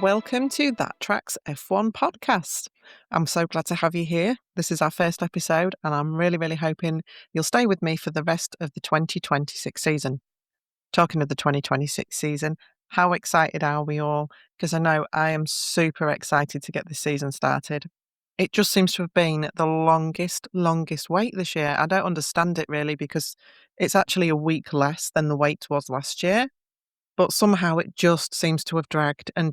welcome to That Tracks F1 podcast. I'm so glad to have you here. This is our first episode, and I'm really hoping you'll stay with me for the rest of the 2026 season. Talking of the 2026 season, how excited are we all? Because I know I am super excited to get this season started. It just seems to have been the longest wait this year. I don't understand it really, because it's actually a week less than the wait was last year. But somehow it just seems to have dragged. And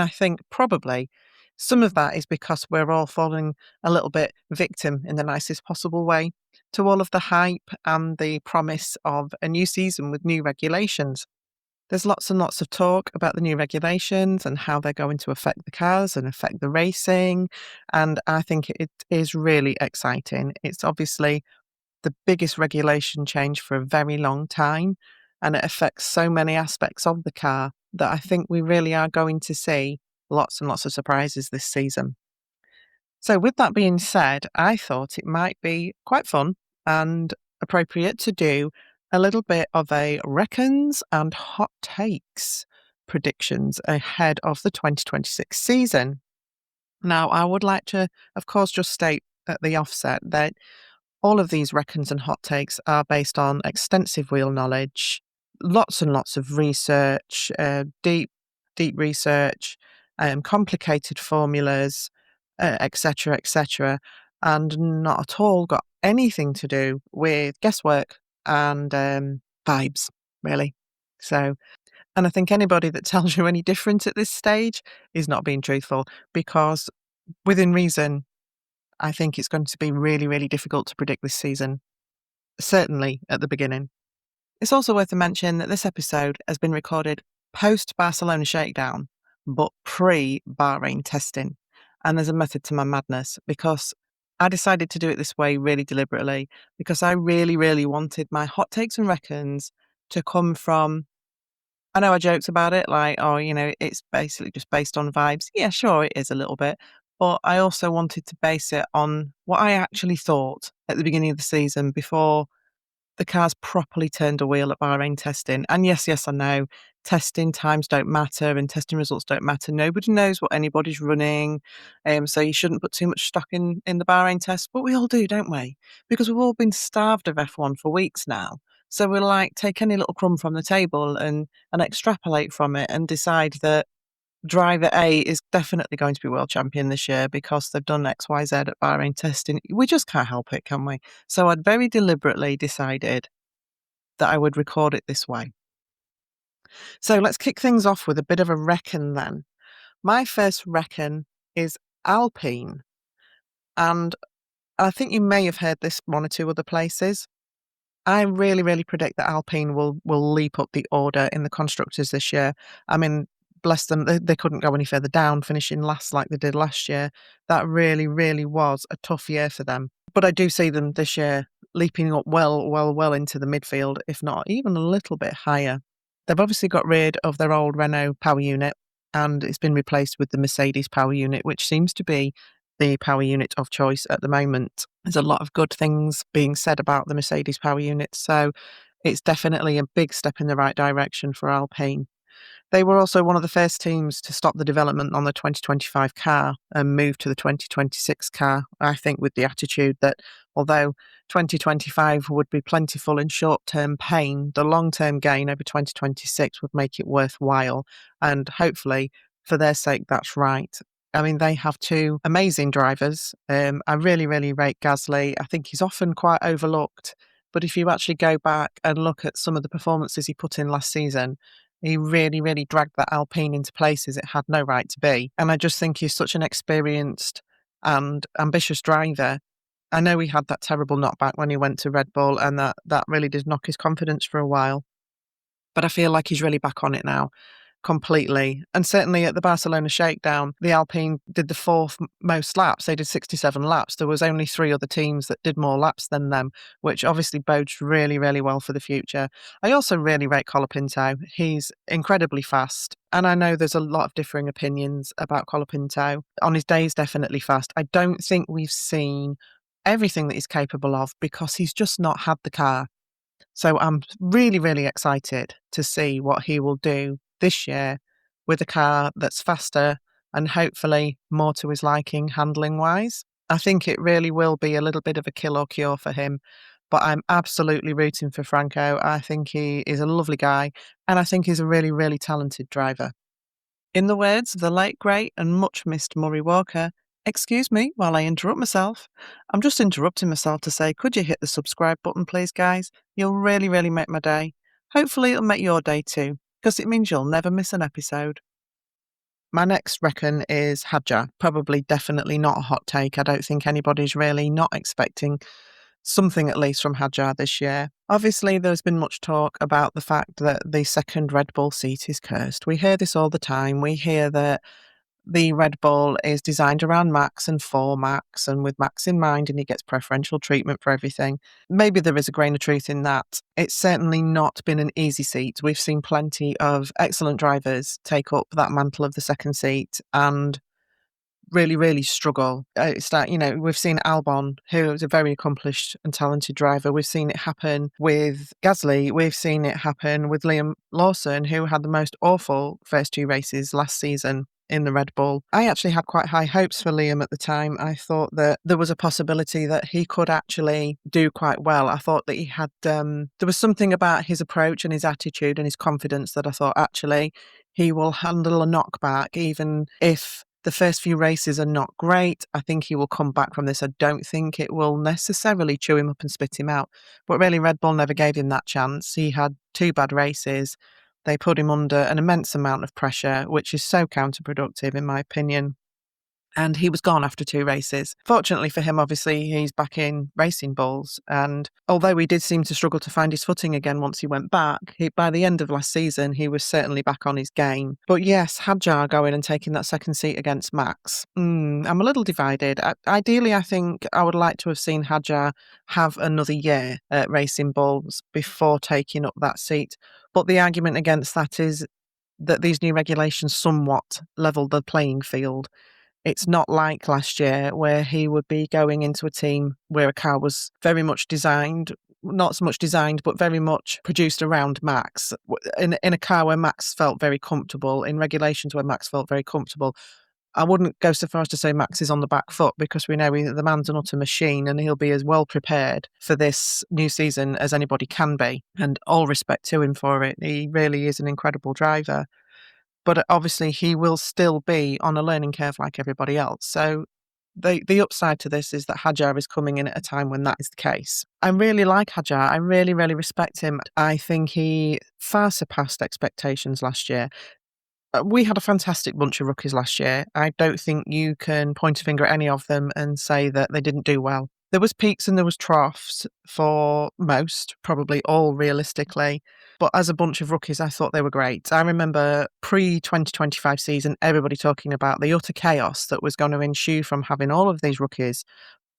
I think probably some of that is because we're all falling a little bit victim in the nicest possible way to all of the hype and the promise of a new season with new regulations. There's lots and lots of talk about the new regulations and how they're going to affect the cars and affect the racing. And I think it is really exciting. It's obviously the biggest regulation change for a very long time, and it affects so many aspects of the car that I think we really are going to see lots and lots of surprises this season. So, with that being said, I thought it might be quite fun and appropriate to do a little bit of a reckons and hot takes predictions ahead of the 2026 season. Now, I would like to, of course, just state at the offset that all of these reckons and hot takes are based on extensive wheel knowledge, lots and lots of research, deep research, complicated formulas, etc., and not at all got anything to do with guesswork and vibes, really. So, and I think anybody that tells you any different at this stage is not being truthful, because within reason, I think it's going to be really difficult to predict this season, certainly at the beginning. It's also worth a mention that this episode has been recorded post-Barcelona shakedown, but pre-Bahrain testing. And there's a method to my madness, because I decided to do it this way really deliberately, because I really wanted my hot takes and reckons to come from, I know I joked about it, like, oh, it's basically just based on vibes. Yeah, sure, it is a little bit. But I also wanted to base it on what I actually thought at the beginning of the season before the cars properly turned a wheel at Bahrain testing. And yes, I know testing times don't matter and testing results don't matter. Nobody knows what anybody's running. So you shouldn't put too much stock in the Bahrain test. But we all do, don't we? Because we've all been starved of F1 for weeks now. So we'll take any little crumb from the table and extrapolate from it and decide that driver A is definitely going to be world champion this year because they've done X, Y, Z at Bahrain testing. We just can't help it, can we? So I'd very deliberately decided that I would record it this way. So let's kick things off with a bit of a reckon then. My first reckon is Alpine. And I think you may have heard this one or two other places. I really predict that Alpine will leap up the order in the constructors this year. I mean, bless them, they couldn't go any further down, finishing last like they did last year. That really was a tough year for them. But I do see them this year leaping up well into the midfield, if not even a little bit higher. They've obviously got rid of their old Renault power unit, and it's been replaced with the Mercedes power unit, which seems to be the power unit of choice at the moment. There's a lot of good things being said about the Mercedes power unit, so it's definitely a big step in the right direction for Alpine. They were also one of the first teams to stop the development on the 2025 car and move to the 2026 car, I think with the attitude that although 2025 would be plentiful in short-term pain, the long-term gain over 2026 would make it worthwhile. And hopefully, for their sake, that's right. I mean, they have two amazing drivers. I really rate Gasly. I think he's often quite overlooked. But if you actually go back and look at some of the performances he put in last season, he really dragged that Alpine into places it had no right to be. And I just think he's such an experienced and ambitious driver. I know he had that terrible knockback when he went to Red Bull, and that really did knock his confidence for a while. But I feel like he's really back on it now. Completely. And certainly at the Barcelona shakedown, the Alpine did the fourth most laps. They did 67 laps. There was only 3 other teams that did more laps than them, which obviously bodes really well for the future. I also really rate Colapinto. He's incredibly fast. And I know there's a lot of differing opinions about Colapinto. On his day, he's definitely fast. I don't think we've seen everything that he's capable of because he's just not had the car. So I'm really excited to see what he will do this year with a car that's faster and hopefully more to his liking handling-wise. I think it really will be a little bit of a kill or cure for him, but I'm absolutely rooting for Franco. I think he is a lovely guy, and I think he's a really, really talented driver. In the words of the late, great, and much missed Murray Walker, excuse me while I interrupt myself. I'm just interrupting myself to say, could you hit the subscribe button, please, guys? You'll really, really make my day. Hopefully, it'll make your day too, because it means you'll never miss an episode. My next reckon is Hadjar. Probably definitely not a hot take. I don't think anybody's really not expecting something at least from Hadjar this year. Obviously, there's been much talk about the fact that the second Red Bull seat is cursed. We hear this all the time. We hear that the Red Bull is designed around Max and for Max and with Max in mind, and he gets preferential treatment for everything. Maybe there is a grain of truth in that. It's certainly not been an easy seat. We've seen plenty of excellent drivers take up that mantle of the second seat and really, really struggle. It's that, we've seen Albon, who is a very accomplished and talented driver. We've seen it happen with Gasly. We've seen it happen with Liam Lawson, who had the most awful first two races last season in the Red Bull. I actually had quite high hopes for Liam at the time. I thought that there was a possibility that he could actually do quite well. I thought that he had, there was something about his approach and his attitude and his confidence that I thought actually he will handle a knockback, even if the first few races are not great. I think he will come back from this. I don't think it will necessarily chew him up and spit him out. But really, Red Bull never gave him that chance. He had two bad races. They put him under an immense amount of pressure, which is so counterproductive, in my opinion. And he was gone after two races. Fortunately for him, obviously, he's back in racing bulls. And although he did seem to struggle to find his footing again once he went back, by the end of last season, he was certainly back on his game. But yes, Hadjar going and taking that second seat against Max. I'm a little divided. Ideally, I think I would like to have seen Hadjar have another year at racing bulls before taking up that seat. But the argument against that is that these new regulations somewhat level the playing field. It's not like last year where he would be going into a team where a car was very much designed, not so much designed, but very much produced around Max. In a car where Max felt very comfortable, in regulations where Max felt very comfortable. I wouldn't go so far as to say Max is on the back foot, because we know the man's an utter machine and he'll be as well prepared for this new season as anybody can be. And all respect to him for it. He really is an incredible driver. But obviously he will still be on a learning curve like everybody else. So the upside to this is that Hadjar is coming in at a time when that is the case. I really like Hadjar. I really, really respect him. I think he far surpassed expectations last year. We had a fantastic bunch of rookies last year. I don't think you can point a finger at any of them and say that they didn't do well. There was peaks and there was troughs for most, probably all realistically. But as a bunch of rookies, I thought they were great. I remember pre-2025 season, everybody talking about the utter chaos that was going to ensue from having all of these rookies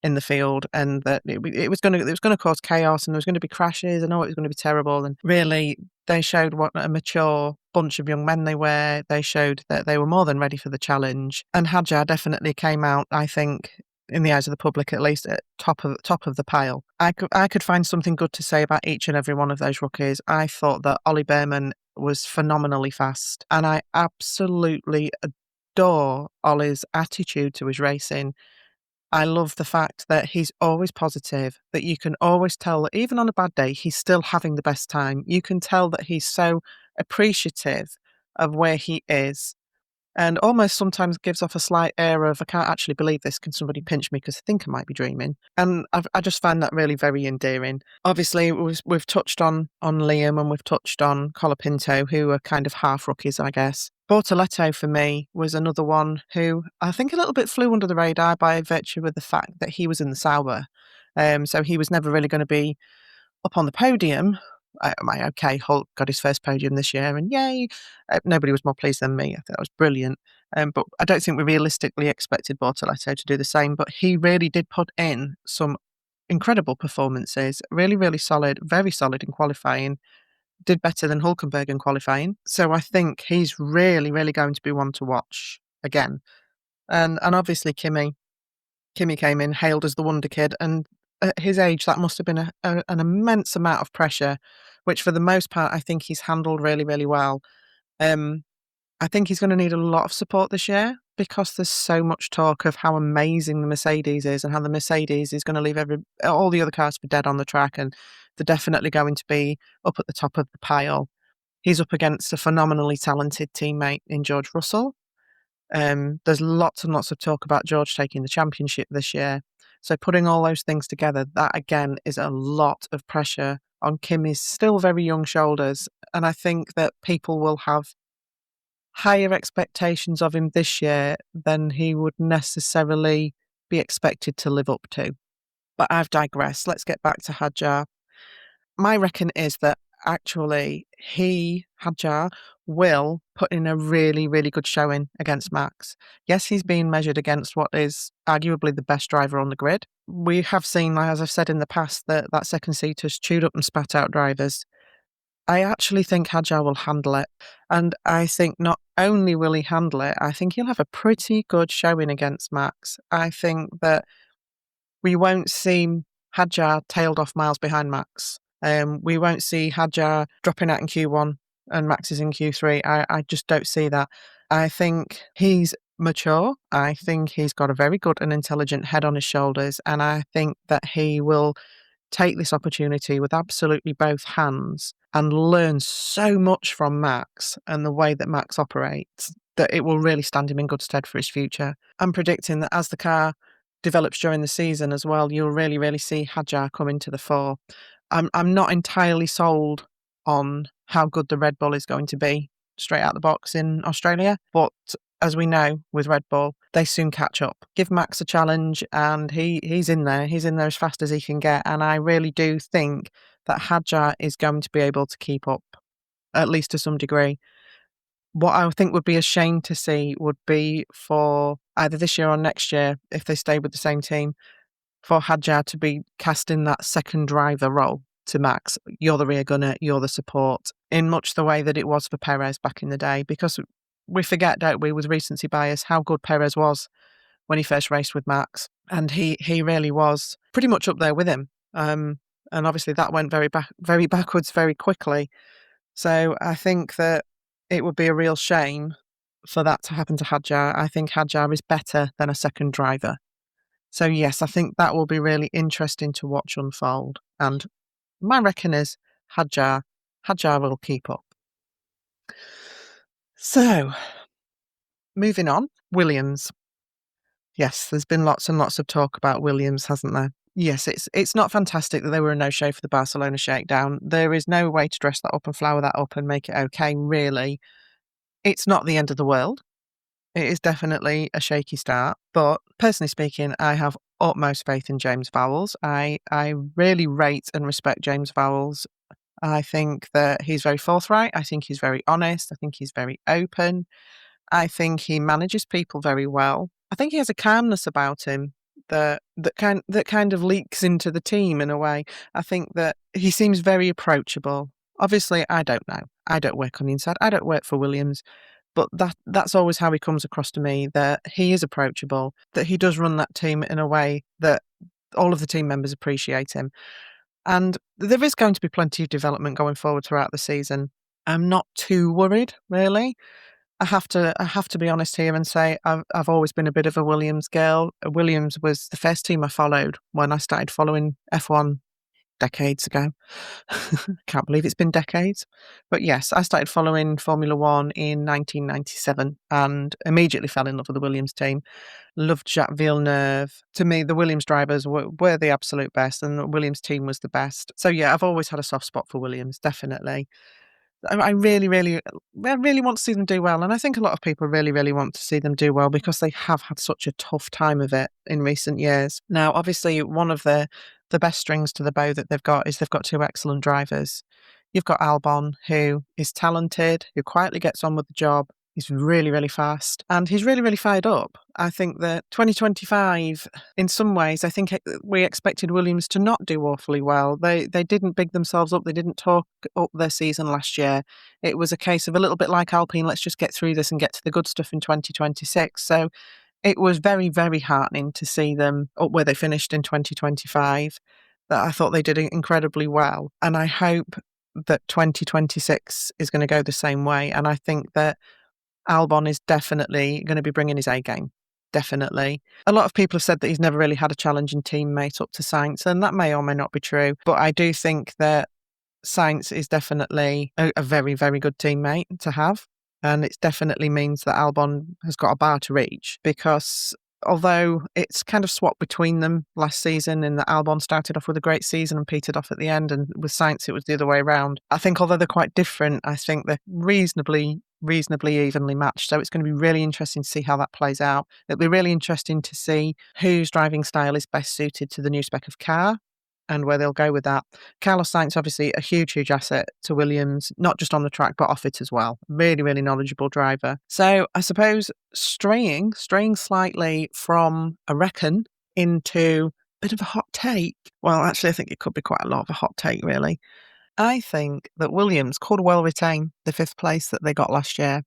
in the field, and that it was going to cause chaos, and there was going to be crashes, and it was going to be terrible. And really, they showed what a mature bunch of young men they were. They showed that they were more than ready for the challenge. And Hadjar definitely came out, I think, in the eyes of the public, at least at top of the pile. I could find something good to say about each and every one of those rookies. I thought that Ollie Behrman was phenomenally fast, and I absolutely adore Ollie's attitude to his racing. I love the fact that he's always positive, that you can always tell that even on a bad day, he's still having the best time. You can tell that he's so appreciative of where he is, and almost sometimes gives off a slight air of, I can't actually believe this. Can somebody pinch me because I think I might be dreaming? And I just find that really very endearing. Obviously, we've touched on Liam and we've touched on Colapinto, who are kind of half rookies, I guess. Bortoletto, for me, was another one who I think a little bit flew under the radar by virtue of the fact that he was in the Sauber. So he was never really going to be up on the podium. Okay, Hulk got his first podium this year, and yay! Nobody was more pleased than me. I thought that was brilliant. But I don't think we realistically expected Bortoletto to do the same. But he really did put in some incredible performances. Really, really solid, very solid in qualifying. Did better than Hulkenberg in qualifying. So I think he's really, really going to be one to watch again. And obviously Kimi came in, hailed as the wonder kid, and at his age, that must have been an immense amount of pressure, which for the most part, I think he's handled really, really well. I think he's going to need a lot of support this year because there's so much talk of how amazing the Mercedes is and how the Mercedes is going to leave all the other cars for dead on the track, and they're definitely going to be up at the top of the pile. He's up against a phenomenally talented teammate in George Russell. There's lots and lots of talk about George taking the championship this year. So putting all those things together, that again is a lot of pressure on Kimi's still very young shoulders. And I think that people will have higher expectations of him this year than he would necessarily be expected to live up to. But I've digressed. Let's get back to Hadjar. My reckon is that actually Hadjar, will put in a really, really good showing against Max. Yes, he's being measured against what is arguably the best driver on the grid. We have seen, as I've said in the past, that second seat has chewed up and spat out drivers. I actually think Hadjar will handle it. And I think not only will he handle it, I think he'll have a pretty good showing against Max. I think that we won't see Hadjar tailed off miles behind Max. We won't see Hadjar dropping out in Q1 and Max is in Q3. I just don't see that. I think he's mature. I think he's got a very good and intelligent head on his shoulders. And I think that he will take this opportunity with absolutely both hands and learn so much from Max and the way that Max operates that it will really stand him in good stead for his future. I'm predicting that as the car develops during the season as well, you'll really, really see Hadjar come into the fore. I'm not entirely sold on how good the Red Bull is going to be straight out the box in Australia, but as we know with Red Bull, they soon catch up. Give Max a challenge and he's in there. He's in there as fast as he can get. And I really do think that Hadjar is going to be able to keep up, at least to some degree. What I think would be a shame to see would be for either this year or next year, if they stay with the same team, for Hadjar to be cast in that second driver role to Max. You're the rear gunner, you're the support, in much the way that it was for Perez back in the day. Because we forget, don't we, with recency bias, how good Perez was when he first raced with Max. And he really was pretty much up there with him. And obviously that went very backwards very quickly. So I think that it would be a real shame for that to happen to Hadjar. I think Hadjar is better than a second driver. So yes, I think that will be really interesting to watch unfold. And my reckon is Hadjar will keep up. So, moving on, Williams. Yes, there's been lots and lots of talk about Williams, hasn't there? Yes, it's not fantastic that they were a no-show for the Barcelona shakedown. There is no way to dress that up and flower that up and make it okay, really. It's not the end of the world. It is definitely a shaky start, but personally speaking, I have utmost faith in James Vowles. I really rate and respect James Vowles. I think that he's very forthright. I think he's very honest. I think he's very open. I think he manages people very well. I think he has a calmness about him that kind of leaks into the team in a way. I think that he seems very approachable. Obviously, I don't know. I don't work on the inside. I don't work for Williams. But that's always how he comes across to me, that he is approachable, that he does run that team in a way that all of the team members appreciate him. And there is going to be plenty of development going forward throughout the season. I'm not too worried, really. I have to be honest here and say I've always been a bit of a Williams girl. Williams was the first team I followed when I started following F1 decades ago. Can't believe it's been decades. But yes, I started following Formula One in 1997 and immediately fell in love with the Williams team. Loved Jacques Villeneuve. To me, the Williams drivers were the absolute best and the Williams team was the best. So yeah, I've always had a soft spot for Williams, definitely. I really want to see them do well. And I think a lot of people really, really want to see them do well because they have had such a tough time of it in recent years. Now, obviously, one of the best strings to the bow that they've got is they've got two excellent drivers. You've got Albon, who is talented, who quietly gets on with the job. He's really, really fast and he's really, really fired up. I think that 2025, in some ways, I think we expected Williams to not do awfully well. They didn't big themselves up. They didn't talk up their season last year. It was a case of a little bit like Alpine, let's just get through this and get to the good stuff in 2026. So it was very, very heartening to see them up where they finished in 2025. That I thought they did incredibly well. And I hope that 2026 is going to go the same way. And I think that Albon is definitely going to be bringing his A game. Definitely. A lot of people have said that he's never really had a challenging teammate up to Sainz, and that may or may not be true. But I do think that Sainz is definitely a very, very good teammate to have. And it definitely means that Albon has got a bar to reach, because although it's kind of swapped between them last season in that Albon started off with a great season and petered off at the end, and with Sainz it was the other way around. I think although they're quite different, I think they're reasonably evenly matched. So it's going to be really interesting to see how that plays out. It'll be really interesting to see whose driving style is best suited to the new spec of car and where they'll go with that. Carlos Sainz, obviously a huge asset to Williams, not just on the track, but off it as well. Really, really knowledgeable driver. So I suppose straying slightly from a reckon into a bit of a hot take. Well, actually, I think it could be quite a lot of a hot take, really. I think that Williams could well retain the 5th place that they got last year,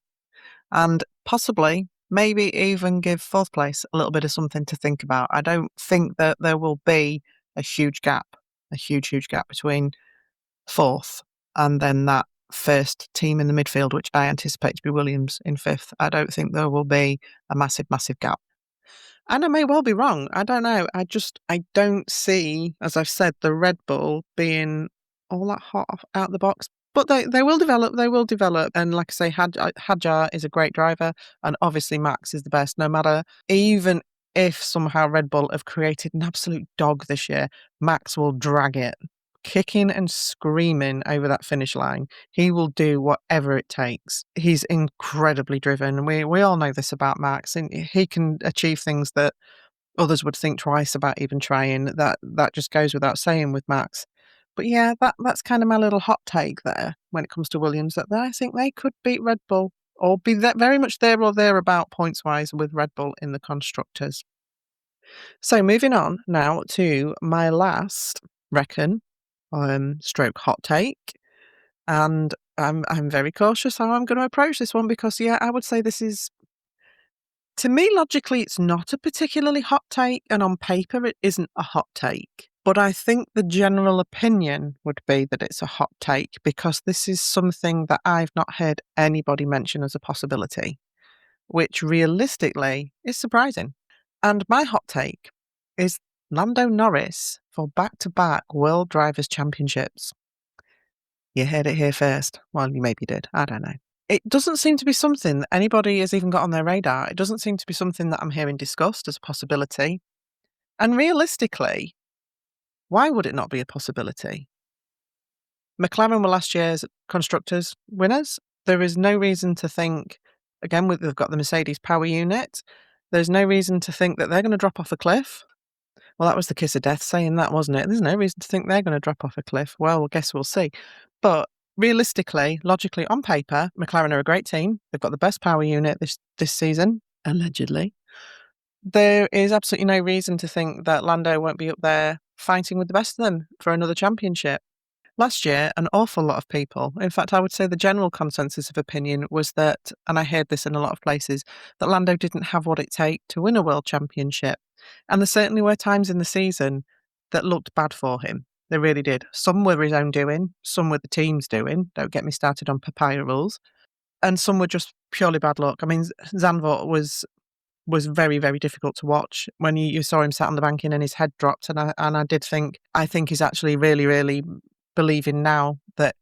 and possibly, maybe even give 4th place a little bit of something to think about. I don't think that there will be a huge gap between 4th and then that first team in the midfield, which I anticipate to be Williams in 5th. I don't think there will be a massive gap. And I may well be wrong. I don't know. I don't see, as I've said, the Red Bull being all that hot out the box. But they will develop. And like I say, Hadjar is a great driver. And obviously Max is the best, no matter, even if somehow Red Bull have created an absolute dog this year, Max will drag it, kicking and screaming over that finish line. He will do whatever it takes. He's incredibly driven. We all know this about Max, and he can achieve things that others would think twice about even trying. That just goes without saying with Max. But yeah, that's kind of my little hot take there when it comes to Williams, that I think they could beat Red Bull or be very much there or thereabout points-wise with Red Bull in the constructors. So moving on now to my last reckon, stroke hot take, and I'm very cautious how I'm going to approach this one, because I would say this is, to me, logically, it's not a particularly hot take, and on paper it isn't a hot take. But I think the general opinion would be that it's a hot take, because this is something that I've not heard anybody mention as a possibility, which realistically is surprising. And my hot take is Lando Norris for back-to-back World Drivers' Championships. You heard it here first. Well, you maybe did. I don't know. It doesn't seem to be something that anybody has even got on their radar. It doesn't seem to be something that I'm hearing discussed as a possibility. And realistically, why would it not be a possibility? McLaren were last year's constructors winners. There is no reason to think, again, they've got the Mercedes power unit, there's no reason to think that they're going to drop off a cliff. Well, that was the kiss of death saying that, wasn't it? There's no reason to think they're going to drop off a cliff. Well, I guess we'll see. But realistically, logically, on paper, McLaren are a great team. They've got the best power unit this season, allegedly. There is absolutely no reason to think that Lando won't be up there fighting with the best of them for another championship. Last year, an awful lot of people, in fact, I would say the general consensus of opinion was that, and I heard this in a lot of places, that Lando didn't have what it takes to win a world championship. And there certainly were times in the season that looked bad for him. They really did. Some were his own doing, some were the team's doing. Don't get me started on papaya rules. And some were just purely bad luck. I mean, Zandvoort was very, very difficult to watch when you saw him sat on the banking and his head dropped. And I did think, I think he's actually really, really believing now that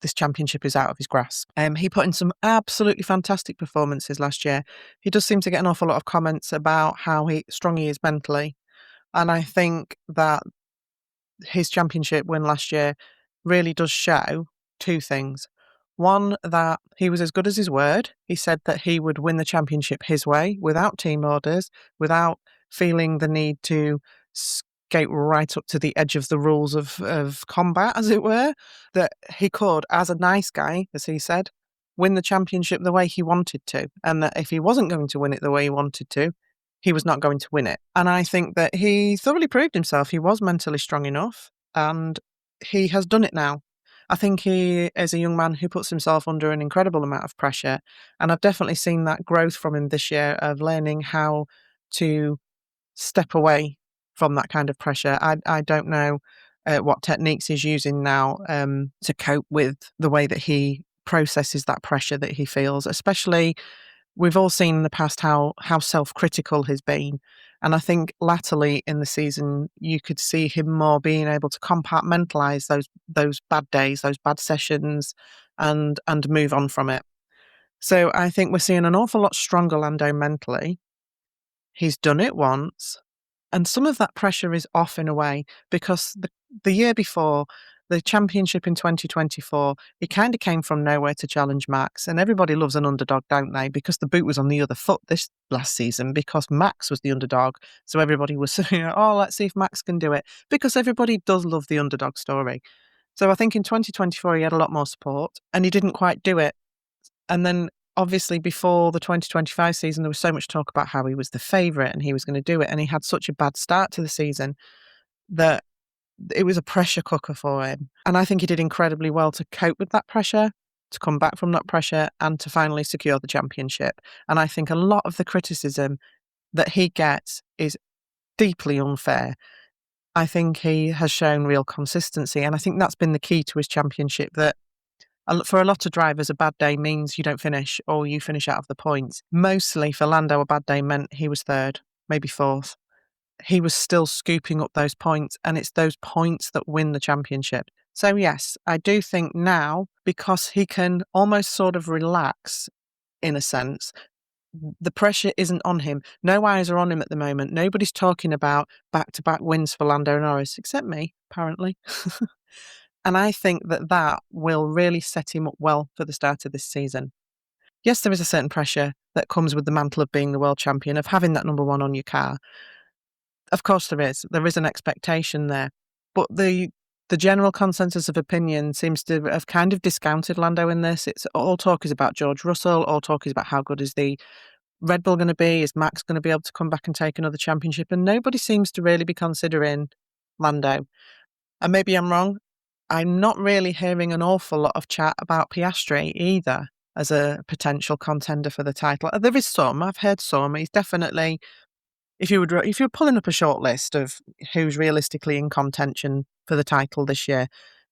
this championship is out of his grasp. He put in some absolutely fantastic performances last year. He does seem to get an awful lot of comments about how strong he is mentally. And I think that his championship win last year really does show two things. One, that he was as good as his word. He said that he would win the championship his way, without team orders, without feeling the need to skate right up to the edge of the rules of combat, as it were, that he could, as a nice guy, as he said, win the championship the way he wanted to, and that if he wasn't going to win it the way he wanted to, he was not going to win it. And I think that he thoroughly proved himself. He was mentally strong enough, and he has done it now. I think he is a young man who puts himself under an incredible amount of pressure, and I've definitely seen that growth from him this year of learning how to step away from that kind of pressure. I don't know what techniques he's using now to cope with the way that he processes that pressure that he feels, especially we've all seen in the past how self-critical he's been. And I think latterly in the season, you could see him more being able to compartmentalise those bad days, those bad sessions, and move on from it. So I think we're seeing an awful lot stronger Lando mentally. He's done it once, and some of that pressure is off in a way, because the year before, the championship in 2024, he kind of came from nowhere to challenge Max, and everybody loves an underdog, don't they? Because the boot was on the other foot this last season, because Max was the underdog. So everybody was saying, oh, let's see if Max can do it, because everybody does love the underdog story. So I think in 2024, he had a lot more support, and he didn't quite do it. And then obviously before the 2025 season, there was so much talk about how he was the favourite and he was going to do it. And he had such a bad start to the season that it was a pressure cooker for him. And I think he did incredibly well to cope with that pressure, to come back from that pressure, and to finally secure the championship. And I think a lot of the criticism that he gets is deeply unfair. I think he has shown real consistency. And I think that's been the key to his championship, that for a lot of drivers, a bad day means you don't finish, or you finish out of the points. Mostly for Lando, a bad day meant he was third, maybe fourth. He was still scooping up those points, and it's those points that win the championship. So yes, I do think now, because he can almost sort of relax in a sense, the pressure isn't on him. No eyes are on him at the moment. Nobody's talking about back-to-back wins for Lando Norris, except me, apparently. And I think that will really set him up well for the start of this season. Yes, there is a certain pressure that comes with the mantle of being the world champion, of having that number one on your car. Of course there is. There is an expectation there. But the general consensus of opinion seems to have kind of discounted Lando in this. It's all talk is about George Russell, all talk is about how good is the Red Bull going to be, is Max going to be able to come back and take another championship, and nobody seems to really be considering Lando. And maybe I'm wrong. I'm not really hearing an awful lot of chat about Piastri either as a potential contender for the title. There is some. I've heard some. He's definitely, if you were pulling up a short list of who's realistically in contention for the title this year,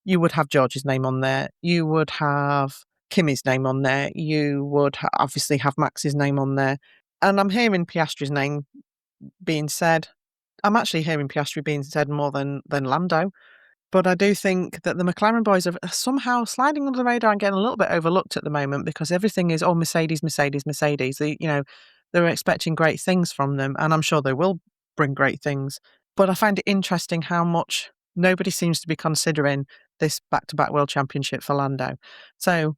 you would have George's name on there. You would have Kimi's name on there. You would obviously have Max's name on there. And I'm hearing Piastri's name being said. I'm actually hearing Piastri being said more than Lando. But I do think that the McLaren boys are somehow sliding under the radar and getting a little bit overlooked at the moment, because everything is, Mercedes, Mercedes, Mercedes. They're expecting great things from them, and I'm sure they will bring great things. But I find it interesting how much nobody seems to be considering this back-to-back World Championship for Lando. So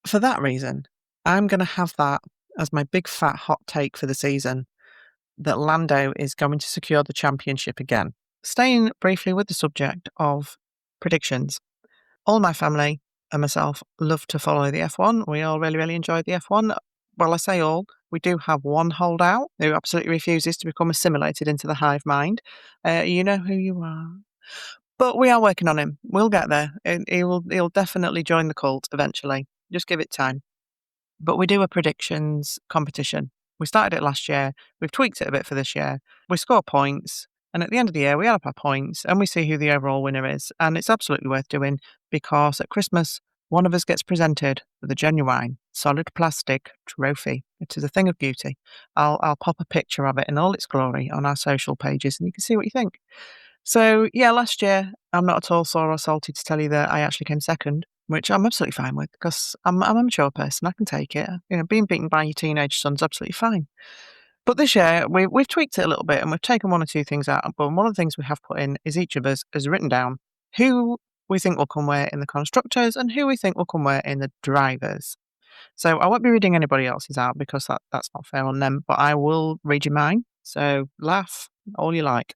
for that reason, I'm going to have that as my big fat hot take for the season, that Lando is going to secure the championship again. Staying briefly with the subject of predictions. All my family and myself love to follow the F1. We all really, really enjoy the F1. Well, I say all. We do have one holdout who absolutely refuses to become assimilated into the hive mind. You know who you are. But we are working on him. We'll get there. He'll definitely join the cult eventually. Just give it time. But we do a predictions competition. We started it last year. We've tweaked it a bit for this year. We score points. And at the end of the year, we add up our points and we see who the overall winner is. And it's absolutely worth doing, because at Christmas, one of us gets presented with a genuine, solid plastic trophy. It is a thing of beauty. I'll pop a picture of it in all its glory on our social pages, and you can see what you think. So, yeah, last year, I'm not at all sore or salty to tell you that I actually came second, which I'm absolutely fine with, because I'm a mature person. I can take it. Being beaten by your teenage son's absolutely fine. But this year, we've tweaked it a little bit, and we've taken one or two things out. But one of the things we have put in is each of us has written down who we think will come where in the constructors and who we think will come where in the drivers. So I won't be reading anybody else's out, because that's not fair on them, but I will read you mine. So laugh all you like.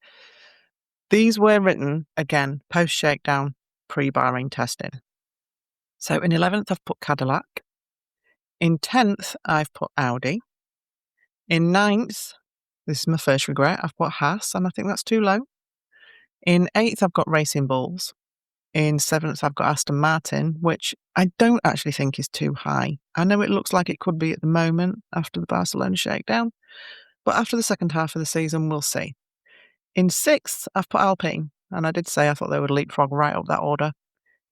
These were written, again, post-shakedown, pre-Bahrain testing. So in 11th, I've put Cadillac. In 10th, I've put Audi. In 9th, this is my first regret, I've put Haas, and I think that's too low. In 8th, I've got Racing Bulls. In 7th, I've got Aston Martin, which I don't actually think is too high. I know it looks like it could be at the moment after the Barcelona shakedown, but after the second half of the season, we'll see. In 6th, I've put Alpine, and I did say I thought they would leapfrog right up that order.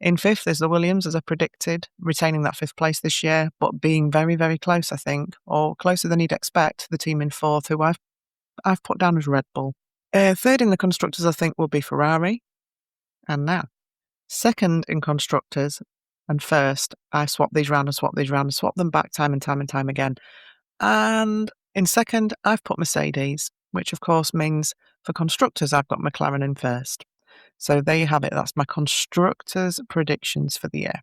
In fifth is the Williams, as I predicted, retaining that fifth place this year, but being very, very close, I think, or closer than you'd expect. The team in fourth, who I've put down as Red Bull. Third in the constructors, I think, will be Ferrari. And now, second in constructors and first, I swapped these round and swapped them back time and time again. And in second, I've put Mercedes, which of course means for constructors, I've got McLaren in first. So there you have it. That's my constructors' predictions for the year.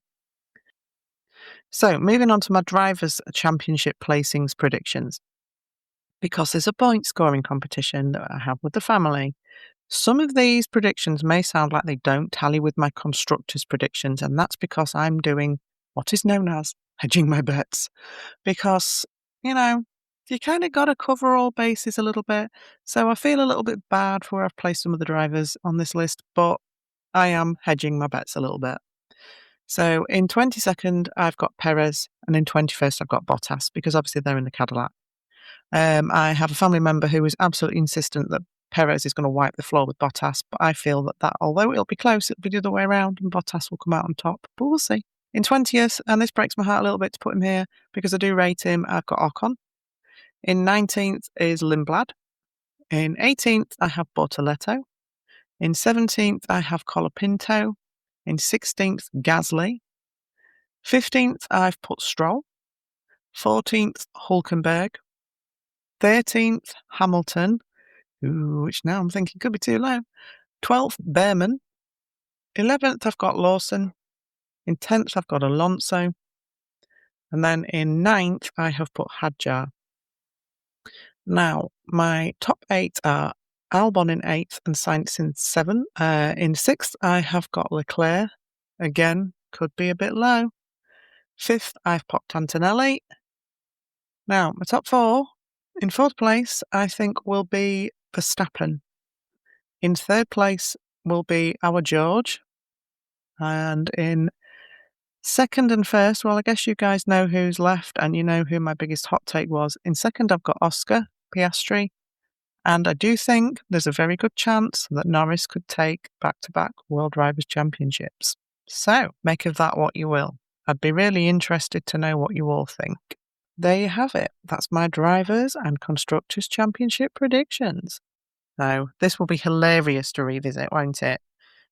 So moving on to my drivers' championship placings predictions. Because there's a point scoring competition that I have with the family, some of these predictions may sound like they don't tally with my constructors' predictions, and that's because I'm doing what is known as hedging my bets. Because, you kind of got to cover all bases a little bit. So I feel a little bit bad for where I've placed some of the drivers on this list, but I am hedging my bets a little bit. So in 22nd, I've got Perez, and in 21st, I've got Bottas, because obviously they're in the Cadillac. I have a family member who is absolutely insistent that Perez is going to wipe the floor with Bottas, but I feel that although it'll be close, it'll be the other way around, and Bottas will come out on top, but we'll see. In 20th, and this breaks my heart a little bit to put him here, because I do rate him, I've got Ocon. In 19th is Lindblad. In 18th, I have Bortoletto. In 17th, I have Colapinto. In 16th, Gasly. 15th, I've put Stroll. 14th, Hulkenberg. 13th, Hamilton, which now I'm thinking could be too low. 12th, Behrman. 11th, I've got Lawson. In 10th, I've got Alonso. And then in 9th, I have put Hadjar. Now, my top 8 are Albon in 8th and Sainz in 7th. In 6th, I have got Leclerc. Again, could be a bit low. 5th, I've popped Antonelli. Now, my top 4, in 4th place, I think will be Verstappen. In 3rd place will be our George. And in 2nd and 1st, well, I guess you guys know who's left and you know who my biggest hot take was. In 2nd, I've got Oscar Piastri. And I do think there's a very good chance that Norris could take back-to-back World Drivers' Championships. So, make of that what you will. I'd be really interested to know what you all think. There you have it. That's my Drivers' and Constructors' Championship predictions. Now, this will be hilarious to revisit, won't it?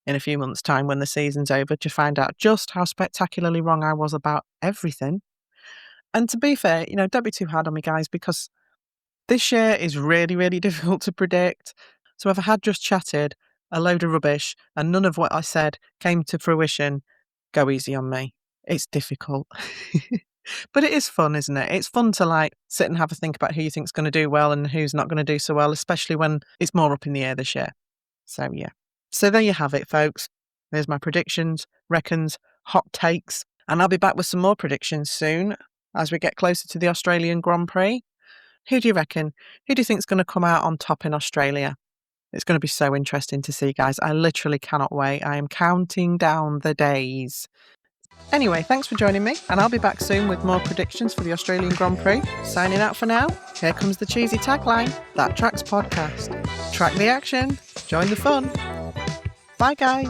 In a few months' time when the season's over, to find out just how spectacularly wrong I was about everything. And to be fair, don't be too hard on me, guys, because this year is really, really difficult to predict. So if I had just chatted a load of rubbish and none of what I said came to fruition, go easy on me. It's difficult. But it is fun, isn't it? It's fun to sit and have a think about who you think's going to do well and who's not going to do so well, especially when it's more up in the air this year. So yeah. So there you have it, folks. There's my predictions, reckons, hot takes. And I'll be back with some more predictions soon as we get closer to the Australian Grand Prix. Who do you reckon? Who do you think's going to come out on top in Australia? It's going to be so interesting to see, guys. I literally cannot wait. I am counting down the days. Anyway, thanks for joining me, and I'll be back soon with more predictions for the Australian Grand Prix. Signing out for now, here comes the cheesy tagline, That Tracks Podcast. Track the action, join the fun. Bye, guys.